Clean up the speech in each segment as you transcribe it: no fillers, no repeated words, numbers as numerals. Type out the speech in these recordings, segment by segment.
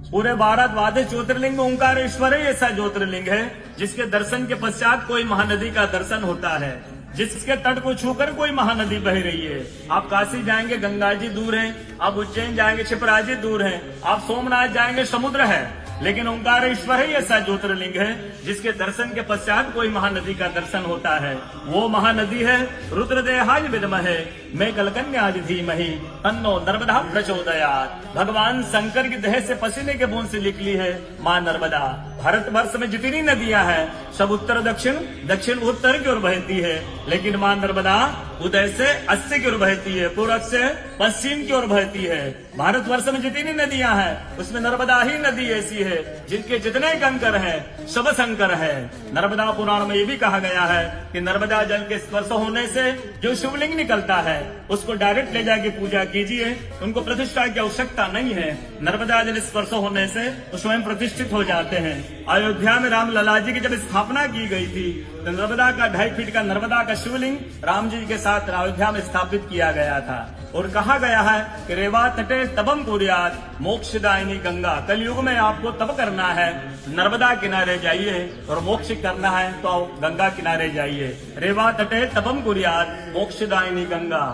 पूरे भारत वादे ज्योतिर्लिंग में ओंकारेश्वर ही ऐसा ज्योतिर्लिंग है जिसके दर्शन के पश्चात कोई महानदी का दर्शन होता है, जिसके तट को छूकर कोई महानदी बह रही है। आप काशी जाएंगे गंगा जी दूर है, आप उज्जैन जाएंगे क्षिप्रा जी दूर है, आप सोमनाथ जाएंगे समुद्र है, लेकिन ओंकारेश्वर ही ऐसा ज्योतिर्लिंग है जिसके दर्शन के पश्चात कोई महानदी का दर्शन होता है। वो महानदी है रुद्रदेहाय विद्महे मैं कलकन्याज धीमहि तन्नो नर्मदा प्रचोदयात्। भगवान शंकर की देह से पसीने के बूंद से निकली है माँ नर्मदा। भारतवर्ष में जितनी नदियां हैं सब उत्तर दक्षिण दक्षिण उत्तर की ओर बहती है, लेकिन माँ नर्मदा उदय से अस्सी की ओर बहती है, पूर्व से पश्चिम की ओर बहती है। भारतवर्ष में जितनी नदियां हैं उसमें नर्मदा ही नदी ऐसी है जिनके जितने कंकर हैं सब शंकर है। नर्मदा पुराण में ये भी कहा गया है कि नर्मदा जल के स्पर्श होने से जो शिवलिंग निकलता है उसको डायरेक्ट ले जाके पूजा कीजिए, उनको प्रतिष्ठा की आवश्यकता नहीं है। नर्मदा जल स्पर्श होने से वो स्वयं प्रतिष्ठित हो जाते हैं। अयोध्या में राम लला जी की जब स्थापना की गई थी तो नर्मदा का 2.5 फीट का नर्मदा का शिवलिंग राम जी के साथ अयोध्या में स्थापित किया गया था। और कहा गया है कि रेवा तटे तबम कुर्यात मोक्षदायिनी गंगा। कलयुग में आपको तब करना है, नर्मदा किनारे जाइए, और मोक्ष करना है तो गंगा किनारे जाइए। रेवा तटे तबम कुर्यात मोक्षदायिनी गंगा।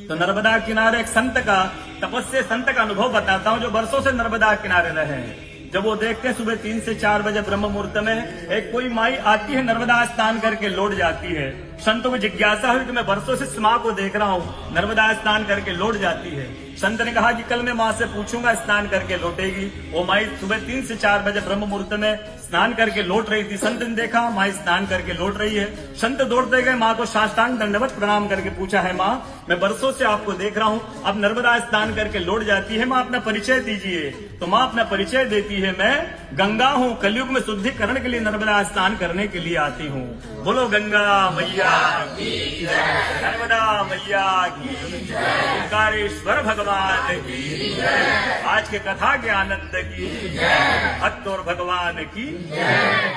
तो नर्मदा किनारे एक संत का तपस्या संत का अनुभव बताता हूँ जो वर्षों से नर्मदा किनारे रहे। जब वो देखते हैं सुबह 3 से 4 बजे ब्रह्म मुहूर्त में एक कोई माई आती है, नर्मदा स्नान करके लौट जाती है। संतों को जिज्ञासा हुई कि मैं वर्षों से इस माँ को देख रहा हूँ, नर्मदा स्नान करके लौट जाती है। संत ने कहा कि कल मैं माँ से पूछूंगा स्नान करके लौटेगी। वो माई सुबह 3 से 4 बजे ब्रह्म मुहूर्त में स्नान करके लौट रही थी। संत ने देखा माई स्नान करके लौट रही है। संत दौड़ते गए माँ को साष्टांग दंडवत प्रणाम करके पूछा है माँ मैं वर्षों से आपको देख रहा हूँ, अब नर्मदा स्नान करके लौट जाती है, माँ अपना परिचय दीजिए। तो माँ अपना परिचय देती है, मैं गंगा हूँ, कलयुग में शुद्धिकरण के लिए नर्मदा स्नान करने के लिए आती हूँ। बोलो गंगा मैया की जय, नर्मदा मैया की जय, ओंकारेश्वर भगवान की जय, आज के कथा के आनंद की जय, भक्त और भगवान की जय।